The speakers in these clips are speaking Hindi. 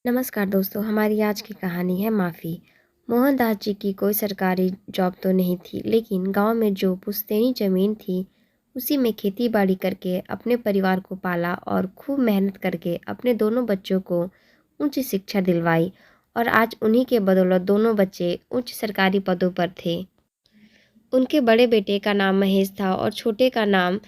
नमस्कार दोस्तों, हमारी आज की कहानी है माफ़ी। मोहनदास जी की कोई सरकारी जॉब तो नहीं थी, लेकिन गांव में जो पुश्तैनी ज़मीन थी, उसी में खेती बाड़ी करके अपने परिवार को पाला और खूब मेहनत करके अपने दोनों बच्चों को उच्च शिक्षा दिलवाई। और आज उन्हीं के बदौलत दोनों बच्चे उच्च सरकारी पदों पर थे। उनके बड़े बेटे का नाम महेश था और छोटे का नाम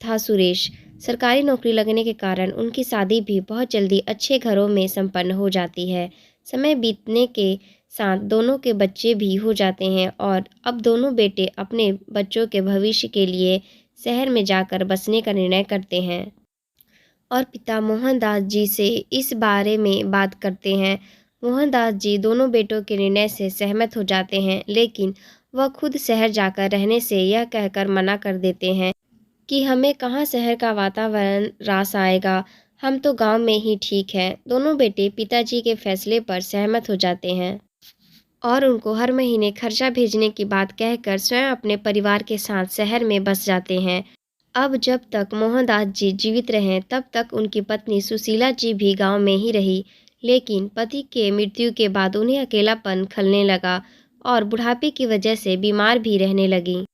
था सुरेश। सरकारी नौकरी लगने के कारण उनकी शादी भी बहुत जल्दी अच्छे घरों में संपन्न हो जाती है। समय बीतने के साथ दोनों के बच्चे भी हो जाते हैं और अब दोनों बेटे अपने बच्चों के भविष्य के लिए शहर में जाकर बसने का निर्णय करते हैं और पिता मोहनदास जी से इस बारे में बात करते हैं। मोहनदास जी दोनों बेटों के निर्णय से सहमत हो जाते हैं, लेकिन वह खुद शहर जाकर रहने से यह कहकर मना कर देते हैं कि हमें कहाँ शहर का वातावरण रास आएगा, हम तो गांव में ही ठीक हैं। दोनों बेटे पिताजी के फैसले पर सहमत हो जाते हैं और उनको हर महीने खर्चा भेजने की बात कहकर स्वयं अपने परिवार के साथ शहर में बस जाते हैं। अब जब तक मोहनदास जी जीवित रहे तब तक उनकी पत्नी सुशीला जी भी गांव में ही रही, लेकिन पति के मृत्यु के बाद उन्हें अकेलापन खलने लगा और बुढ़ापे की वजह से बीमार भी रहने लगी।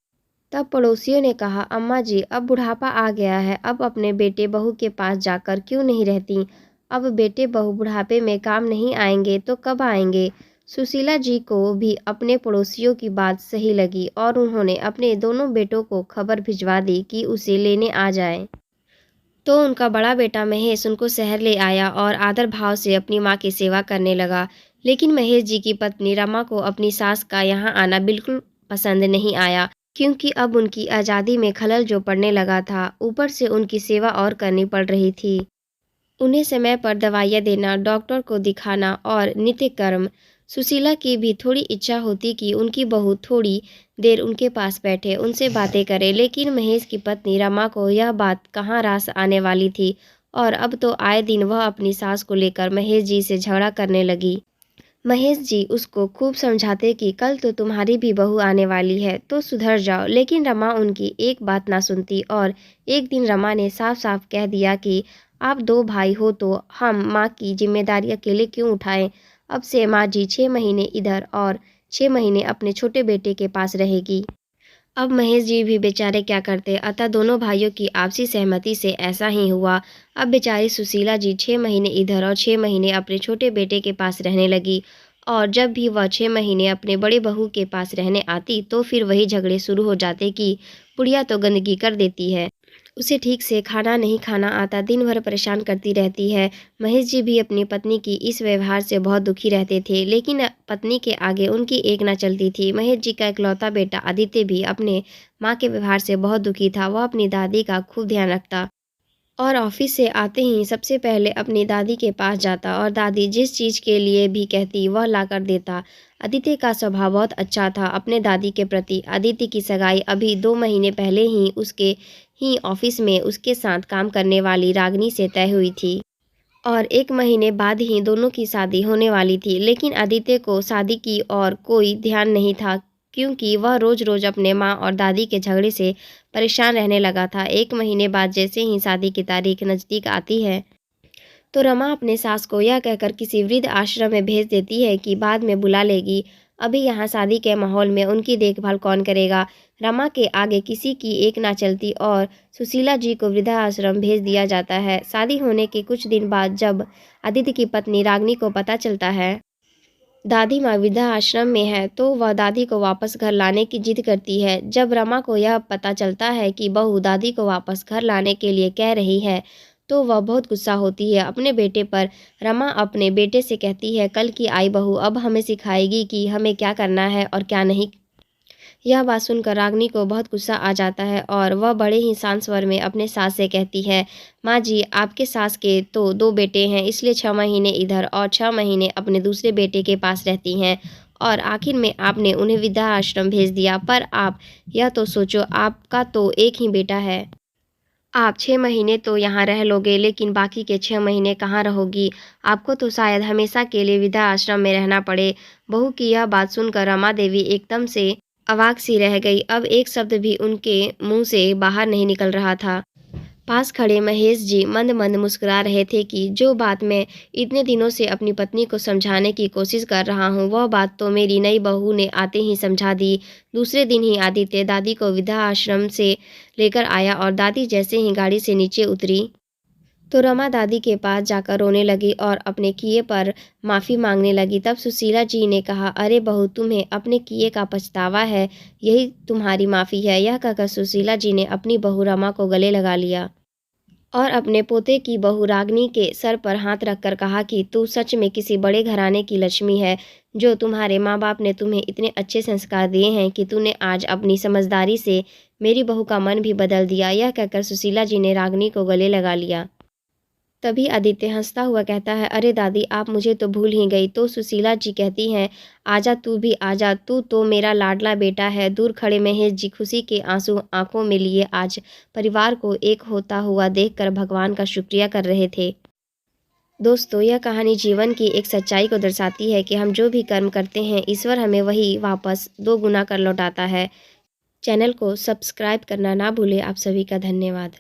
तब पड़ोसियों ने कहा, अम्मा जी अब बुढ़ापा आ गया है, अब अपने बेटे बहू के पास जाकर क्यों नहीं रहती। अब बेटे बहू बुढ़ापे में काम नहीं आएंगे तो कब आएंगे। सुशीला जी को भी अपने पड़ोसियों की बात सही लगी और उन्होंने अपने दोनों बेटों को खबर भिजवा दी कि उसे लेने आ जाए। तो उनका बड़ा बेटा महेश उनको शहर ले आया और आदर भाव से अपनी माँ की सेवा करने लगा। लेकिन महेश जी की पत्नी रमा को अपनी सास का यहाँ आना बिल्कुल पसंद नहीं आया, क्योंकि अब उनकी आज़ादी में खलल जो पड़ने लगा था, ऊपर से उनकी सेवा और करनी पड़ रही थी। उन्हें समय पर दवाइयाँ देना, डॉक्टर को दिखाना और नित्य कर्म। सुशीला की भी थोड़ी इच्छा होती कि उनकी बहू थोड़ी देर उनके पास बैठे, उनसे बातें करे, लेकिन महेश की पत्नी रमा को यह बात कहाँ रास आने वाली थी और अब तो आए दिन वह अपनी सास को लेकर महेश जी से झगड़ा करने लगी। महेश जी उसको खूब समझाते कि कल तो तुम्हारी भी बहू आने वाली है तो सुधर जाओ, लेकिन रमा उनकी एक बात ना सुनती और एक दिन रमा ने साफ साफ कह दिया कि आप दो भाई हो तो हम माँ की जिम्मेदारी अकेले क्यों उठाएं। अब से माँ जी 6 महीने इधर और 6 महीने अपने छोटे बेटे के पास रहेगी। अब महेश जी भी बेचारे क्या करते, अतः दोनों भाइयों की आपसी सहमति से ऐसा ही हुआ। अब बेचारी सुशीला जी 6 महीने इधर और 6 महीने अपने छोटे बेटे के पास रहने लगी और जब भी वह 6 महीने अपने बड़े बहू के पास रहने आती तो फिर वही झगड़े शुरू हो जाते कि बुढ़िया तो गंदगी कर देती है, उसे ठीक से खाना नहीं खाना आता, दिन भर परेशान करती रहती है। महेश जी भी अपनी पत्नी की इस व्यवहार से बहुत दुखी रहते थे, लेकिन पत्नी के आगे उनकी एक ना चलती थी। महेश जी का इकलौता बेटा आदित्य भी अपने माँ के व्यवहार से बहुत दुखी था। वह अपनी दादी का खूब ध्यान रखता और ऑफिस से आते ही सबसे पहले अपनी दादी के पास जाता और दादी जिस चीज़ के लिए भी कहती वह लाकर देता। आदित्य का स्वभाव बहुत अच्छा था अपने दादी के प्रति। आदित्य की सगाई अभी 2 महीने पहले ही उसके ही ऑफिस में उसके साथ काम करने वाली रागनी से तय हुई थी और 1 महीने बाद ही दोनों की शादी होने वाली थी। लेकिन आदित्य को शादी की और कोई ध्यान नहीं था, क्योंकि वह रोज रोज अपने माँ और दादी के झगड़े से परेशान रहने लगा था। 1 महीने बाद जैसे ही शादी की तारीख नज़दीक आती है तो रमा अपने सास को यह कहकर किसी वृद्ध आश्रम में भेज देती है कि बाद में बुला लेगी। अभी यहाँ शादी के माहौल में उनकी देखभाल कौन करेगा। रमा के आगे किसी की एक ना चलती और सुशीला जी को वृद्धाश्रम भेज दिया जाता है। शादी होने के कुछ दिन बाद जब आदित्य की पत्नी रागनी को पता चलता है दादी माँ वृद्धाश्रम में है तो वह दादी को वापस घर लाने की जिद करती है। जब रमा को यह पता चलता है कि बहू दादी को वापस घर लाने के लिए कह रही है तो वह बहुत गुस्सा होती है अपने बेटे पर। रमा अपने बेटे से कहती है, कल की आई बहू अब हमें सिखाएगी कि हमें क्या करना है और क्या नहीं। यह बात सुनकर रागनी को बहुत गुस्सा आ जाता है और वह बड़े ही शांत स्वर में अपने सास से कहती है, माँ जी आपके सास के तो 2 बेटे हैं, इसलिए 6 महीने इधर और 6 महीने अपने दूसरे बेटे के पास रहती हैं और आखिर में आपने उन्हें वृद्धाश्रम भेज दिया। पर आप यह तो सोचो, आपका तो एक ही बेटा है। आप 6 महीने तो यहाँ रह लोगे, लेकिन बाकी के 6 महीने कहाँ रहोगी। आपको तो शायद हमेशा के लिए वृद्धाश्रम में रहना पड़े। बहू की यह बात सुनकर रमा देवी एकदम से अवाक सी रह गई। अब एक शब्द भी उनके मुंह से बाहर नहीं निकल रहा था। पास खड़े महेश जी मंद मंद मुस्कुरा रहे थे कि जो बात मैं इतने दिनों से अपनी पत्नी को समझाने की कोशिश कर रहा हूँ वह बात तो मेरी नई बहू ने आते ही समझा दी। दूसरे दिन ही आदित्य दादी को वृद्धा आश्रम से लेकर आया और दादी जैसे ही गाड़ी से नीचे उतरी तो रमा दादी के पास जाकर रोने लगी और अपने किए पर माफ़ी मांगने लगी। तब सुशीला जी ने कहा, अरे बहू, तुम्हें अपने किए का पछतावा है, यही तुम्हारी माफ़ी है। यह कहकर सुशीला जी ने अपनी बहू रमा को गले लगा लिया और अपने पोते की बहू रागनी के सर पर हाथ रखकर कहा कि तू सच में किसी बड़े घराने की लक्ष्मी है, जो तुम्हारे माँ बाप ने तुम्हें इतने अच्छे संस्कार दिए हैं कि तूने आज अपनी समझदारी से मेरी बहू का मन भी बदल दिया। यह कहकर सुशीला जी ने रागनी को गले लगा लिया। तभी आदित्य हंसता हुआ कहता है, अरे दादी, आप मुझे तो भूल ही गई। तो सुशीला जी कहती हैं, आजा तू भी आजा, तू तो मेरा लाडला बेटा है। दूर खड़े महेश जी खुशी के आंसू आंखों में लिए आज परिवार को एक होता हुआ देखकर भगवान का शुक्रिया कर रहे थे। दोस्तों, यह कहानी जीवन की एक सच्चाई को दर्शाती है कि हम जो भी कर्म करते हैं ईश्वर हमें वही वापस 2 गुना कर लौटाता है। चैनल को सब्सक्राइब करना ना भूलें। आप सभी का धन्यवाद।